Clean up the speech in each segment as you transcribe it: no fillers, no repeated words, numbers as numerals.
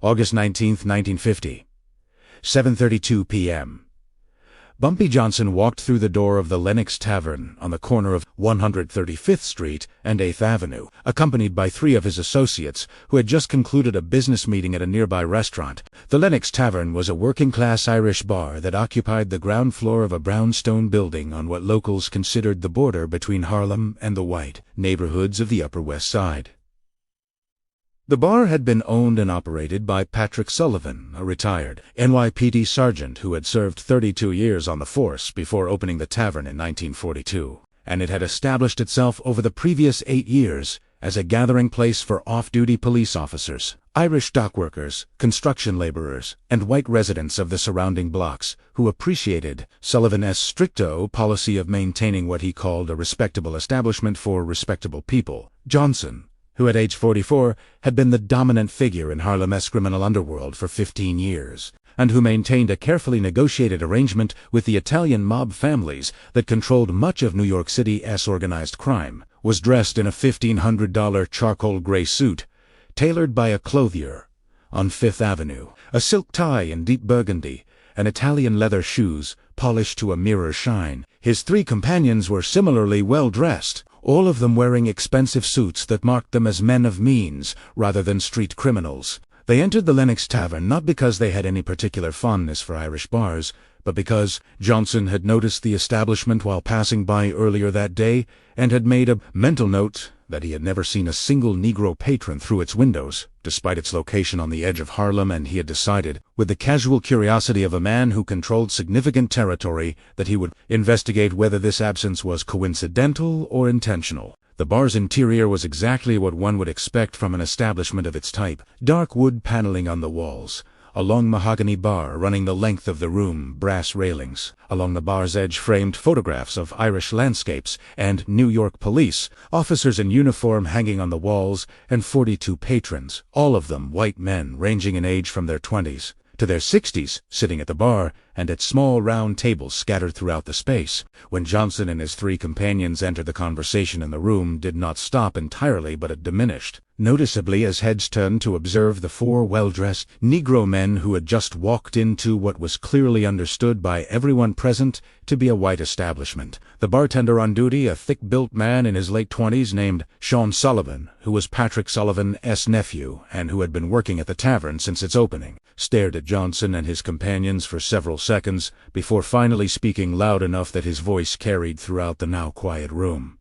August 19, 1950. 7:32 p.m. Bumpy Johnson walked through the door of the Lenox Tavern on the corner of 135th Street and 8th Avenue, accompanied by 3 of his associates who had just concluded a business meeting at a nearby restaurant. The Lenox Tavern was a working-class Irish bar that occupied the ground floor of a brownstone building on what locals considered the border between Harlem and the white neighborhoods of the Upper West Side. The bar had been owned and operated by Patrick Sullivan, a retired NYPD sergeant who had served 32 years on the force before opening the tavern in 1942, and it had established itself over the previous 8 years as a gathering place for off-duty police officers, Irish dockworkers, construction laborers, and white residents of the surrounding blocks who appreciated Sullivan's stricto policy of maintaining what he called a respectable establishment for respectable people. Johnson, who at age 44 had been the dominant figure in Harlem's criminal underworld for 15 years, and who maintained a carefully negotiated arrangement with the Italian mob families that controlled much of New York City's organized crime, was dressed in a $1,500 charcoal gray suit, tailored by a clothier on 5th Avenue, a silk tie in deep burgundy, and Italian leather shoes polished to a mirror shine. His 3 companions were similarly well dressed, all of them wearing expensive suits that marked them as men of means rather than street criminals. They entered the Lenox Tavern not because they had any particular fondness for Irish bars, but because Johnson had noticed the establishment while passing by earlier that day and had made a mental note that he had never seen a single Negro patron through its windows, despite its location on the edge of Harlem, and he had decided, with the casual curiosity of a man who controlled significant territory, that he would investigate whether this absence was coincidental or intentional. The bar's interior was exactly what one would expect from an establishment of its type. Dark wood paneling on the walls, a long mahogany bar running the length of the room, brass railings. Along the bar's edge framed photographs of Irish landscapes and New York police, officers in uniform hanging on the walls, and 42 patrons, all of them white men ranging in age from their 20s to their 60s, sitting at the bar and at small round tables scattered throughout the space. When Johnson and his 3 companions entered, the conversation in the room did not stop entirely, but it diminished noticeably as heads turned to observe the 4 well-dressed Negro men who had just walked into what was clearly understood by everyone present to be a white establishment. The bartender on duty, a thick-built man in his late 20s named Sean Sullivan, who was Patrick Sullivan's nephew and who had been working at the tavern since its opening, stared at Johnson and his companions for several seconds before finally speaking loud enough that his voice carried throughout the now quiet room.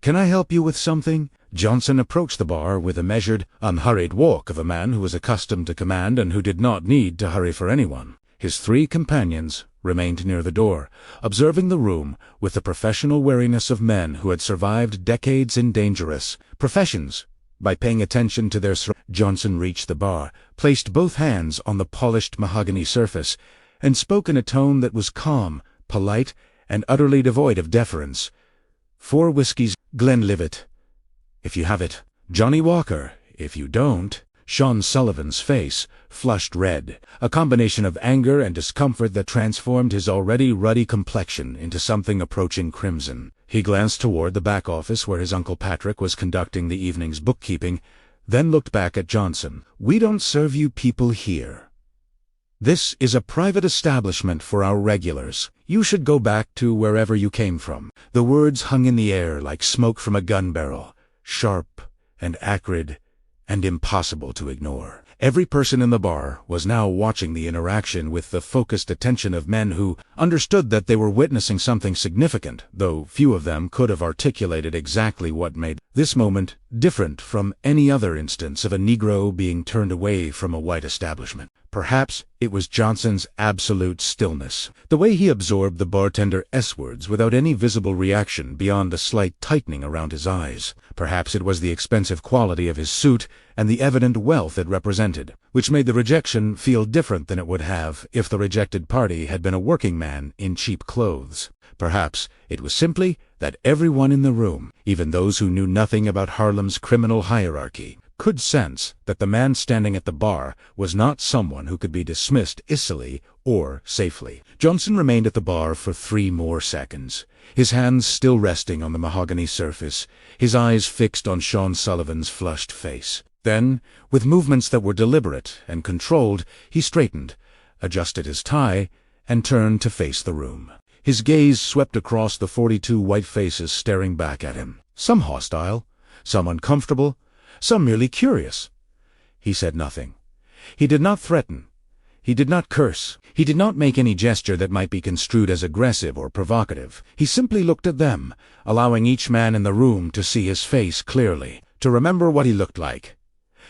"Can I help you with something?" Johnson approached the bar with the measured, unhurried walk of a man who was accustomed to command and who did not need to hurry for anyone. His 3 companions remained near the door, observing the room with the professional wariness of men who had survived decades in dangerous professions. By paying attention to their Johnson reached the bar, placed both hands on the polished mahogany surface, and spoke in a tone that was calm, polite, and utterly devoid of deference. 4 whiskeys, Glenlivet, if you have it. Johnny Walker, if you don't. Sean Sullivan's face flushed red, a combination of anger and discomfort that transformed his already ruddy complexion into something approaching crimson. He glanced toward the back office where his Uncle Patrick was conducting the evening's bookkeeping, then looked back at Johnson. "We don't serve you people here. This is a private establishment for our regulars. You should go back to wherever you came from." The words hung in the air like smoke from a gun barrel, sharp and acrid and impossible to ignore. Every person in the bar was now watching the interaction with the focused attention of men who understood that they were witnessing something significant, though few of them could have articulated exactly what made this moment different from any other instance of a Negro being turned away from a white establishment. Perhaps it was Johnson's absolute stillness, the way he absorbed the bartender's words without any visible reaction beyond a slight tightening around his eyes. Perhaps it was the expensive quality of his suit and the evident wealth it represented, which made the rejection feel different than it would have if the rejected party had been a working man in cheap clothes. Perhaps it was simply that everyone in the room, even those who knew nothing about Harlem's criminal hierarchy, could sense that the man standing at the bar was not someone who could be dismissed easily or safely. Johnson remained at the bar for 3 more seconds, his hands still resting on the mahogany surface, his eyes fixed on Sean Sullivan's flushed face. Then, with movements that were deliberate and controlled, he straightened, adjusted his tie, and turned to face the room. His gaze swept across the 42 white faces staring back at him, some hostile, some uncomfortable, some merely curious. He said nothing. He did not threaten. He did not curse. He did not make any gesture that might be construed as aggressive or provocative. He simply looked at them, allowing each man in the room to see his face clearly, to remember what he looked like,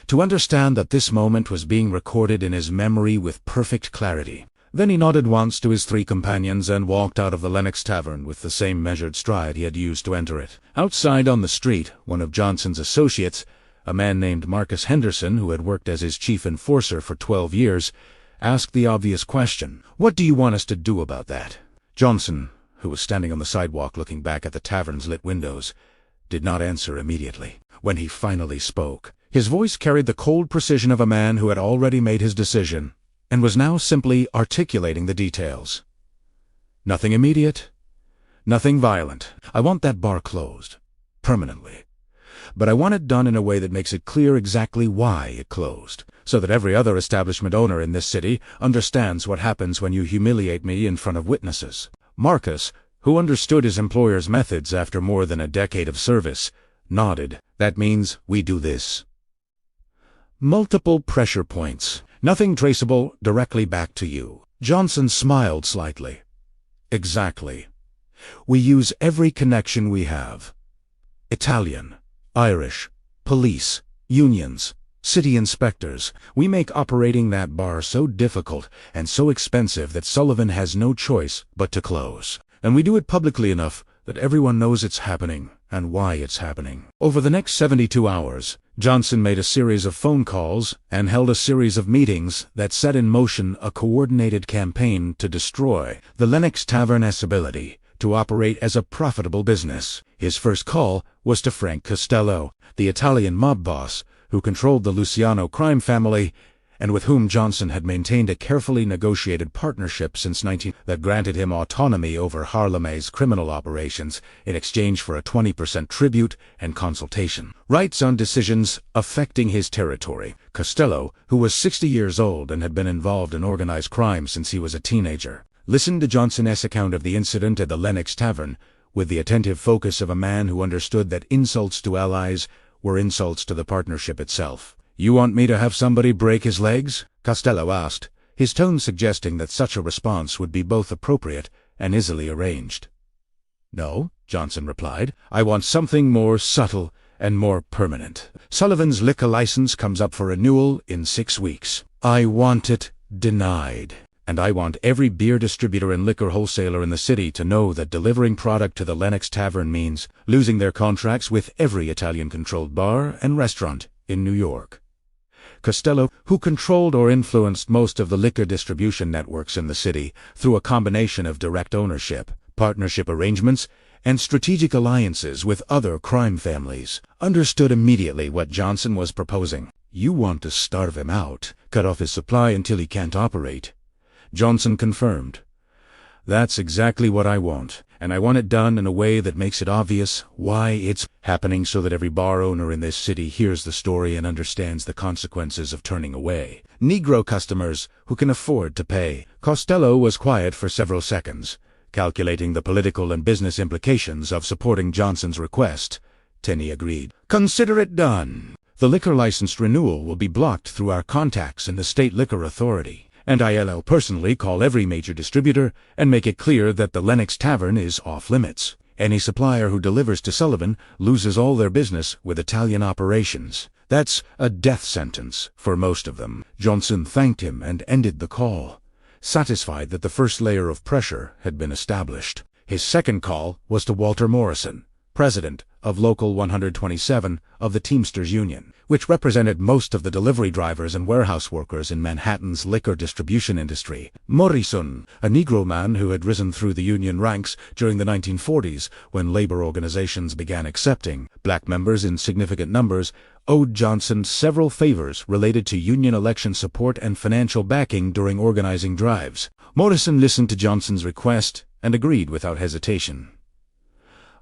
to understand that this moment was being recorded in his memory with perfect clarity. Then he nodded once to his three companions and walked out of the Lenox Tavern with the same measured stride he had used to enter it. Outside on the street, one of Johnson's associates, a man named Marcus Henderson, who had worked as his chief enforcer for 12 years, asked the obvious question, "What do you want us to do about that?" Johnson, who was standing on the sidewalk looking back at the tavern's lit windows, did not answer immediately. When he finally spoke, his voice carried the cold precision of a man who had already made his decision, and was now simply articulating the details. "Nothing immediate, nothing violent. I want that bar closed, permanently. But I want it done in a way that makes it clear exactly why it closed, so that every other establishment owner in this city understands what happens when you humiliate me in front of witnesses." Marcus, who understood his employer's methods after more than a decade of service, nodded. "That means we do this. Multiple pressure points. Nothing traceable directly back to you." Johnson smiled slightly. "Exactly. We use every connection we have. Italian, Irish, police, unions, city inspectors. We make operating that bar so difficult and so expensive that Sullivan has no choice but to close. And we do it publicly enough that everyone knows it's happening and why it's happening." Over the next 72 hours, Johnson made a series of phone calls and held a series of meetings that set in motion a coordinated campaign to destroy the Lenox Tavern's ability to operate as a profitable business. His first call was to Frank Costello, the Italian mob boss who controlled the Luciano crime family and with whom Johnson had maintained a carefully negotiated partnership since that granted him autonomy over Harlem's criminal operations in exchange for a 20% tribute and consultation rights on decisions affecting his territory. Costello, who was 60 years old and had been involved in organized crime since he was a teenager, listened to Johnson's account of the incident at the Lenox Tavern with the attentive focus of a man who understood that insults to allies were insults to the partnership itself. "You want me to have somebody break his legs?" Costello asked, his tone suggesting that such a response would be both appropriate and easily arranged. "No," Johnson replied. "I want something more subtle and more permanent. Sullivan's liquor license comes up for renewal in 6 weeks. I want it denied. And I want every beer distributor and liquor wholesaler in the city to know that delivering product to the Lenox Tavern means losing their contracts with every Italian-controlled bar and restaurant in New York." Costello, who controlled or influenced most of the liquor distribution networks in the city through a combination of direct ownership, partnership arrangements, and strategic alliances with other crime families, understood immediately what Johnson was proposing. "You want to starve him out, cut off his supply until he can't operate." Johnson confirmed. "That's exactly what I want, and I want it done in a way that makes it obvious why it's happening so that every bar owner in this city hears the story and understands the consequences of turning away Negro customers who can afford to pay." Costello was quiet for several seconds, calculating the political and business implications of supporting Johnson's request. Tenney agreed. "Consider it done. The liquor license renewal will be blocked through our contacts in the State Liquor Authority. And I'll personally call every major distributor and make it clear that the Lenox Tavern is off limits. Any supplier who delivers to Sullivan loses all their business with Italian operations. That's a death sentence for most of them." Johnson thanked him and ended the call, satisfied that the first layer of pressure had been established. His second call was to Walter Morrison, president of Local 127 of the Teamsters Union, which represented most of the delivery drivers and warehouse workers in Manhattan's liquor distribution industry. Morrison, a Negro man who had risen through the union ranks during the 1940s when labor organizations began accepting black members in significant numbers, owed Johnson several favors related to union election support and financial backing during organizing drives. Morrison listened to Johnson's request and agreed without hesitation.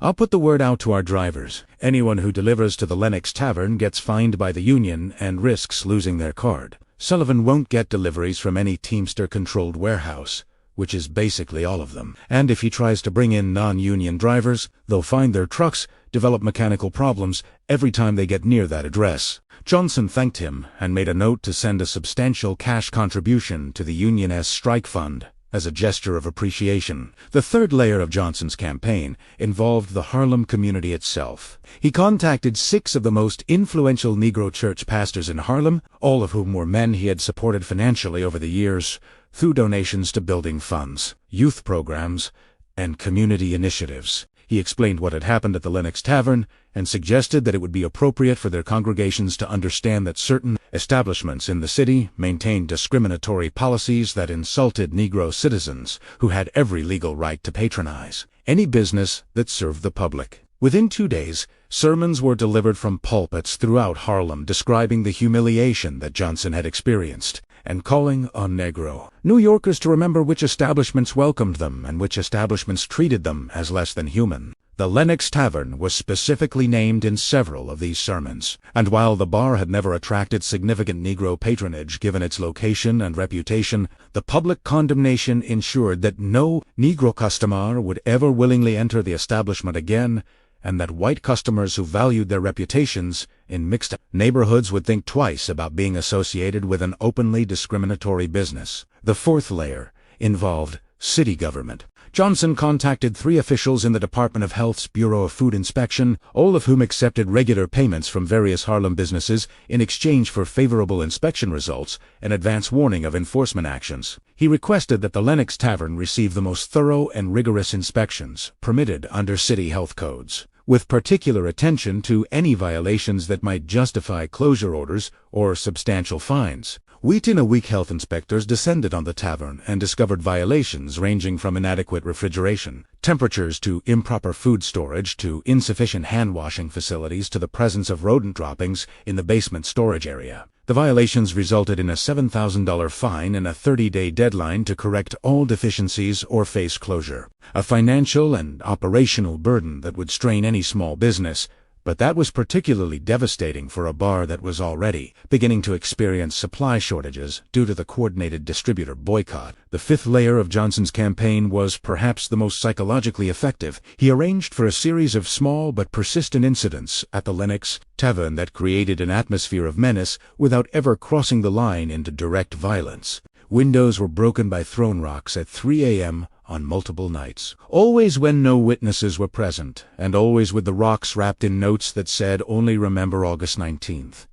"I'll put the word out to our drivers. Anyone who delivers to the Lenox Tavern gets fined by the union and risks losing their card. Sullivan won't get deliveries from any Teamster-controlled warehouse, which is basically all of them. And if he tries to bring in non-union drivers, they'll find their trucks develop mechanical problems every time they get near that address." Johnson thanked him and made a note to send a substantial cash contribution to the union's strike fund as a gesture of appreciation. The third layer of Johnson's campaign involved the Harlem community itself. He contacted 6 of the most influential Negro church pastors in Harlem, all of whom were men he had supported financially over the years through donations to building funds, youth programs, and community initiatives. He explained what had happened at the Lenox Tavern and suggested that it would be appropriate for their congregations to understand that certain establishments in the city maintained discriminatory policies that insulted Negro citizens who had every legal right to patronize any business that served the public. Within 2 days, sermons were delivered from pulpits throughout Harlem describing the humiliation that Johnson had experienced and calling on Negro New Yorkers to remember which establishments welcomed them and which establishments treated them as less than human. The Lenox Tavern was specifically named in several of these sermons, and while the bar had never attracted significant Negro patronage given its location and reputation, the public condemnation ensured that no Negro customer would ever willingly enter the establishment again, and that white customers who valued their reputations in mixed neighborhoods would think twice about being associated with an openly discriminatory business. The fourth layer involved city government. Johnson contacted 3 officials in the Department of Health's Bureau of Food Inspection, all of whom accepted regular payments from various Harlem businesses in exchange for favorable inspection results and advance warning of enforcement actions. He requested that the Lenox Tavern receive the most thorough and rigorous inspections permitted under city health codes, with particular attention to any violations that might justify closure orders or substantial fines. Week-in-a-week health inspectors descended on the tavern and discovered violations ranging from inadequate refrigeration, temperatures to improper food storage to insufficient hand-washing facilities to the presence of rodent droppings in the basement storage area. The violations resulted in a $7,000 fine and a 30-day deadline to correct all deficiencies or face closure. A financial and operational burden that would strain any small business, but that was particularly devastating for a bar that was already beginning to experience supply shortages due to the coordinated distributor boycott. The fifth layer of Johnson's campaign was perhaps the most psychologically effective. He arranged for a series of small but persistent incidents at the Lenox Tavern that created an atmosphere of menace without ever crossing the line into direct violence. Windows were broken by thrown rocks at 3 a.m. on multiple nights, always when no witnesses were present, and always with the rocks wrapped in notes that said, "Only remember August 19th."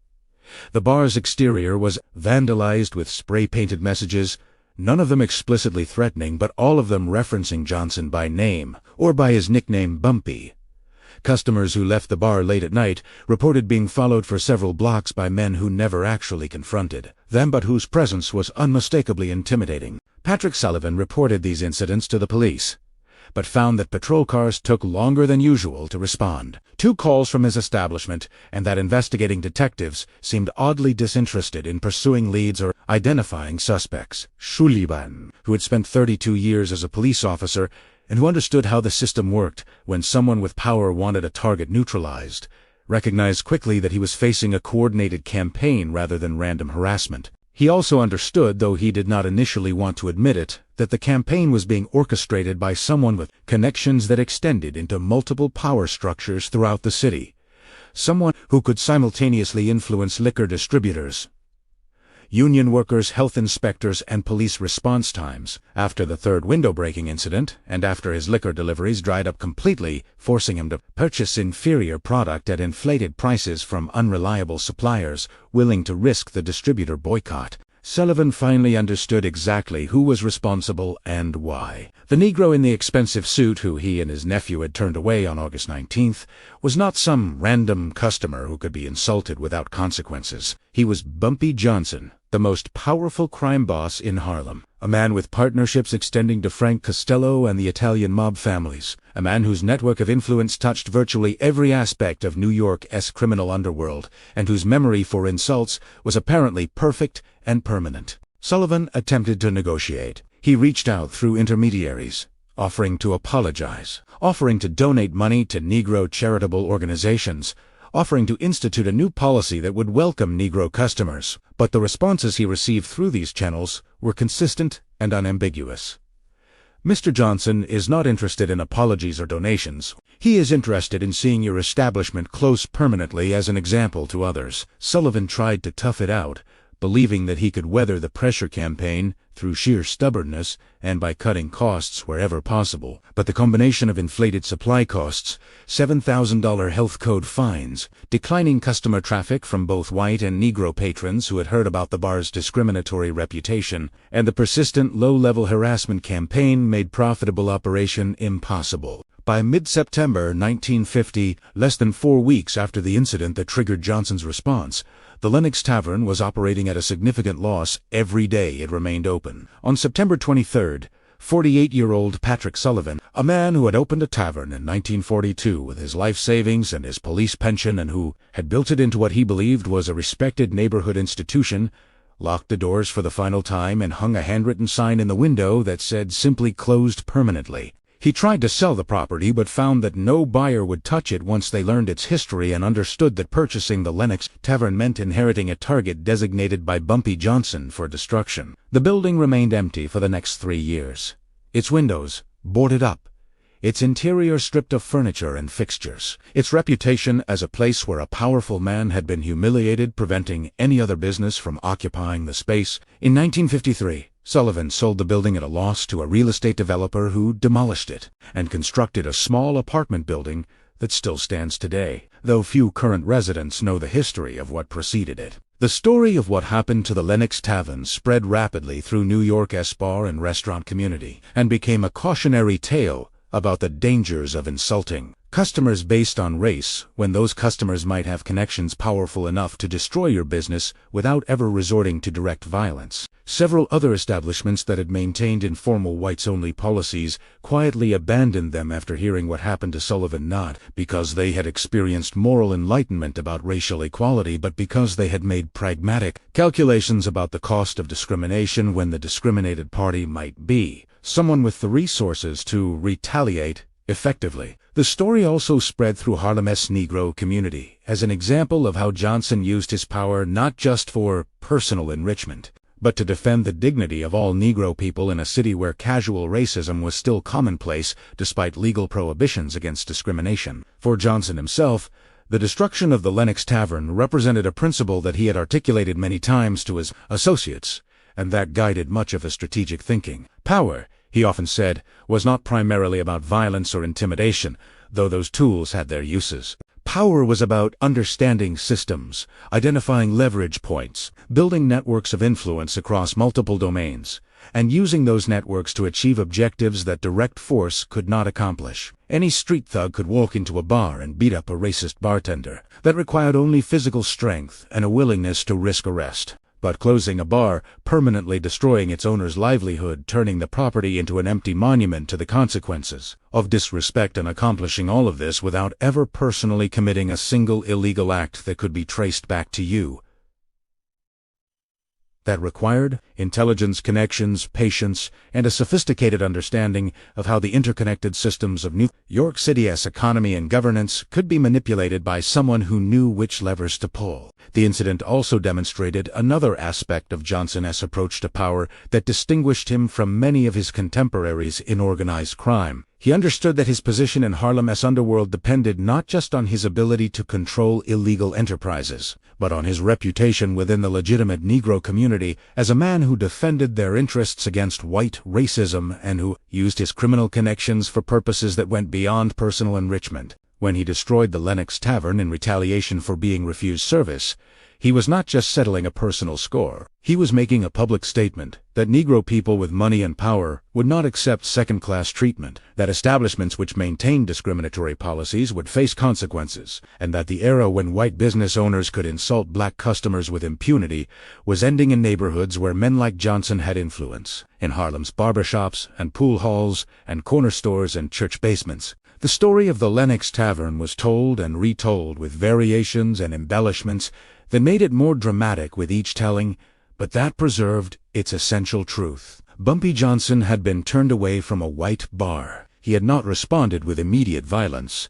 The bar's exterior was vandalized with spray-painted messages, none of them explicitly threatening, but all of them referencing Johnson by name, or by his nickname Bumpy. Customers who left the bar late at night reported being followed for several blocks by men who never actually confronted them but whose presence was unmistakably intimidating. Patrick Sullivan reported these incidents to the police, but found that patrol cars took longer than usual to respond. 2 calls from his establishment, and that investigating detectives seemed oddly disinterested in pursuing leads or identifying suspects. Sullivan, who had spent 32 years as a police officer and who understood how the system worked when someone with power wanted a target neutralized, recognized quickly that he was facing a coordinated campaign rather than random harassment. He also understood, though he did not initially want to admit it, that the campaign was being orchestrated by someone with connections that extended into multiple power structures throughout the city, someone who could simultaneously influence liquor distributors, union workers, health inspectors, and police response times. After the third window-breaking incident, and after his liquor deliveries dried up completely, forcing him to purchase inferior product at inflated prices from unreliable suppliers willing to risk the distributor boycott, Sullivan finally understood exactly who was responsible and why. The Negro in the expensive suit who he and his nephew had turned away on August 19th was not some random customer who could be insulted without consequences. He was Bumpy Johnson, the most powerful crime boss in Harlem, a man with partnerships extending to Frank Costello and the Italian mob families, a man whose network of influence touched virtually every aspect of New York's criminal underworld, and whose memory for insults was apparently perfect and permanent. Sullivan attempted to negotiate. He reached out through intermediaries, offering to apologize, offering to donate money to Negro charitable organizations, offering to institute a new policy that would welcome Negro customers. But the responses he received through these channels were consistent and unambiguous. Mr. Johnson is not interested in apologies or donations. He is interested in seeing your establishment close permanently as an example to others. Sullivan tried to tough it out, believing that he could weather the pressure campaign through sheer stubbornness and by cutting costs wherever possible. But the combination of inflated supply costs, $7,000 health code fines, declining customer traffic from both white and Negro patrons who had heard about the bar's discriminatory reputation, and the persistent low-level harassment campaign made profitable operation impossible. By mid-September 1950, less than 4 weeks after the incident that triggered Johnson's response, the Lenox Tavern was operating at a significant loss every day it remained open. On September 23rd, 48-year-old Patrick Sullivan, a man who had opened a tavern in 1942 with his life savings and his police pension and who had built it into what he believed was a respected neighborhood institution, locked the doors for the final time and hung a handwritten sign in the window that said simply "closed permanently." He tried to sell the property but found that no buyer would touch it once they learned its history and understood that purchasing the Lenox Tavern meant inheriting a target designated by Bumpy Johnson for destruction. The building remained empty for the next 3 years. Its windows boarded up, its interior stripped of furniture and fixtures, its reputation as a place where a powerful man had been humiliated, preventing any other business from occupying the space. In 1953, Sullivan sold the building at a loss to a real estate developer who demolished it and constructed a small apartment building that still stands today, though few current residents know the history of what preceded it. The story of what happened to the Lenox Tavern spread rapidly through New York's bar and restaurant community and became a cautionary tale about the dangers of insulting customers based on race, when those customers might have connections powerful enough to destroy your business without ever resorting to direct violence. Several other establishments that had maintained informal whites-only policies quietly abandoned them after hearing what happened to Sullivan, not because they had experienced moral enlightenment about racial equality, but because they had made pragmatic calculations about the cost of discrimination when the discriminated party might be someone with the resources to retaliate effectively. The story also spread through Harlem's Negro community as an example of how Johnson used his power not just for personal enrichment, but to defend the dignity of all Negro people in a city where casual racism was still commonplace despite legal prohibitions against discrimination. For Johnson himself, the destruction of the Lenox Tavern represented a principle that he had articulated many times to his associates, and that guided much of his strategic thinking. Power, he often said, was not primarily about violence or intimidation, though those tools had their uses. Power was about understanding systems, identifying leverage points, building networks of influence across multiple domains, and using those networks to achieve objectives that direct force could not accomplish. Any street thug could walk into a bar and beat up a racist bartender. That required only physical strength and a willingness to risk arrest. But closing a bar, permanently destroying its owner's livelihood, turning the property into an empty monument to the consequences of disrespect, and accomplishing all of this without ever personally committing a single illegal act that could be traced back to you. That required intelligence, connections, patience, and a sophisticated understanding of how the interconnected systems of New York City's economy and governance could be manipulated by someone who knew which levers to pull. The incident also demonstrated another aspect of Johnson's approach to power that distinguished him from many of his contemporaries in organized crime. He understood that his position in Harlem's underworld depended not just on his ability to control illegal enterprises, but on his reputation within the legitimate Negro community as a man who defended their interests against white racism and who used his criminal connections for purposes that went beyond personal enrichment. When he destroyed the Lenox Tavern in retaliation for being refused service, he was not just settling a personal score. He was making a public statement that Negro people with money and power would not accept second-class treatment, that establishments which maintained discriminatory policies would face consequences, and that the era when white business owners could insult black customers with impunity was ending in neighborhoods where men like Johnson had influence, in Harlem's barbershops and pool halls and corner stores and church basements. The story of the Lenox Tavern was told and retold with variations and embellishments that made it more dramatic with each telling, but that preserved its essential truth. Bumpy Johnson had been turned away from a white bar. He had not responded with immediate violence.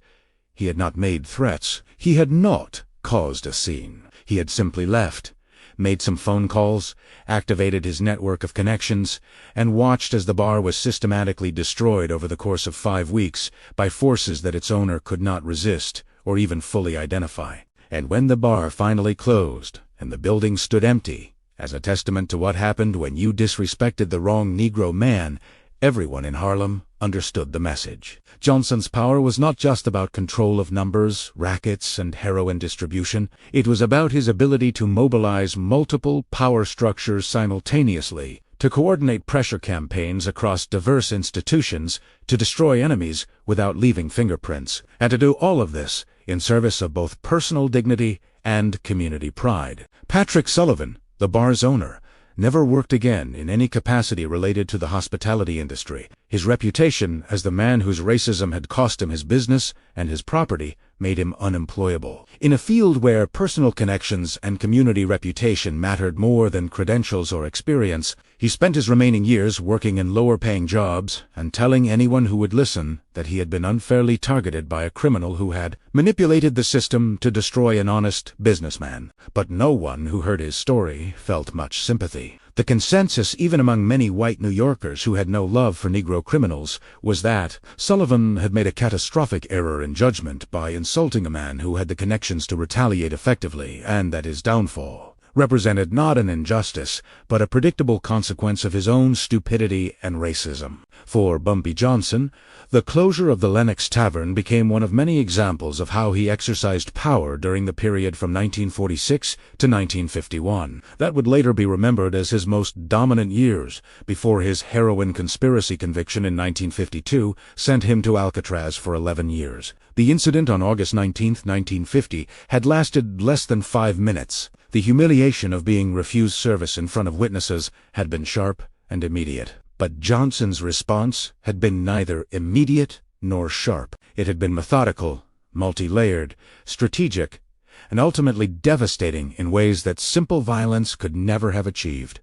He had not made threats. He had not caused a scene. He had simply left, made some phone calls, activated his network of connections, and watched as the bar was systematically destroyed over the course of 5 weeks by forces that its owner could not resist or even fully identify. And when the bar finally closed and the building stood empty, as a testament to what happened when you disrespected the wrong Negro man, everyone in Harlem understood the message. Johnson's power was not just about control of numbers, rackets, and heroin distribution. It was about his ability to mobilize multiple power structures simultaneously, to coordinate pressure campaigns across diverse institutions, to destroy enemies without leaving fingerprints, and to do all of this in service of both personal dignity and community pride. Patrick Sullivan, the bar's owner, never worked again in any capacity related to the hospitality industry. His reputation as the man whose racism had cost him his business and his property made him unemployable. In a field where personal connections and community reputation mattered more than credentials or experience, he spent his remaining years working in lower-paying jobs and telling anyone who would listen that he had been unfairly targeted by a criminal who had manipulated the system to destroy an honest businessman. But no one who heard his story felt much sympathy. The consensus, even among many white New Yorkers who had no love for Negro criminals, was that Sullivan had made a catastrophic error in judgment by insulting a man who had the connections to retaliate effectively, and that his downfall represented not an injustice, but a predictable consequence of his own stupidity and racism. For Bumpy Johnson, the closure of the Lenox Tavern became one of many examples of how he exercised power during the period from 1946 to 1951. That would later be remembered as his most dominant years, before his heroin conspiracy conviction in 1952 sent him to Alcatraz for 11 years. The incident on August 19, 1950, had lasted less than 5 minutes. The humiliation of being refused service in front of witnesses had been sharp and immediate. But Johnson's response had been neither immediate nor sharp. It had been methodical, multi-layered, strategic, and ultimately devastating in ways that simple violence could never have achieved.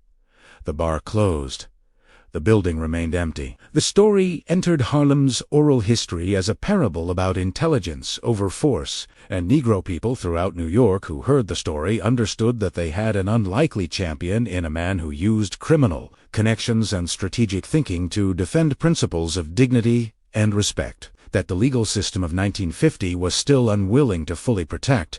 The bar closed. The building remained empty. The story entered Harlem's oral history as a parable about intelligence over force, and Negro people throughout New York who heard the story understood that they had an unlikely champion in a man who used criminal connections and strategic thinking to defend principles of dignity and respect that the legal system of 1950 was still unwilling to fully protect.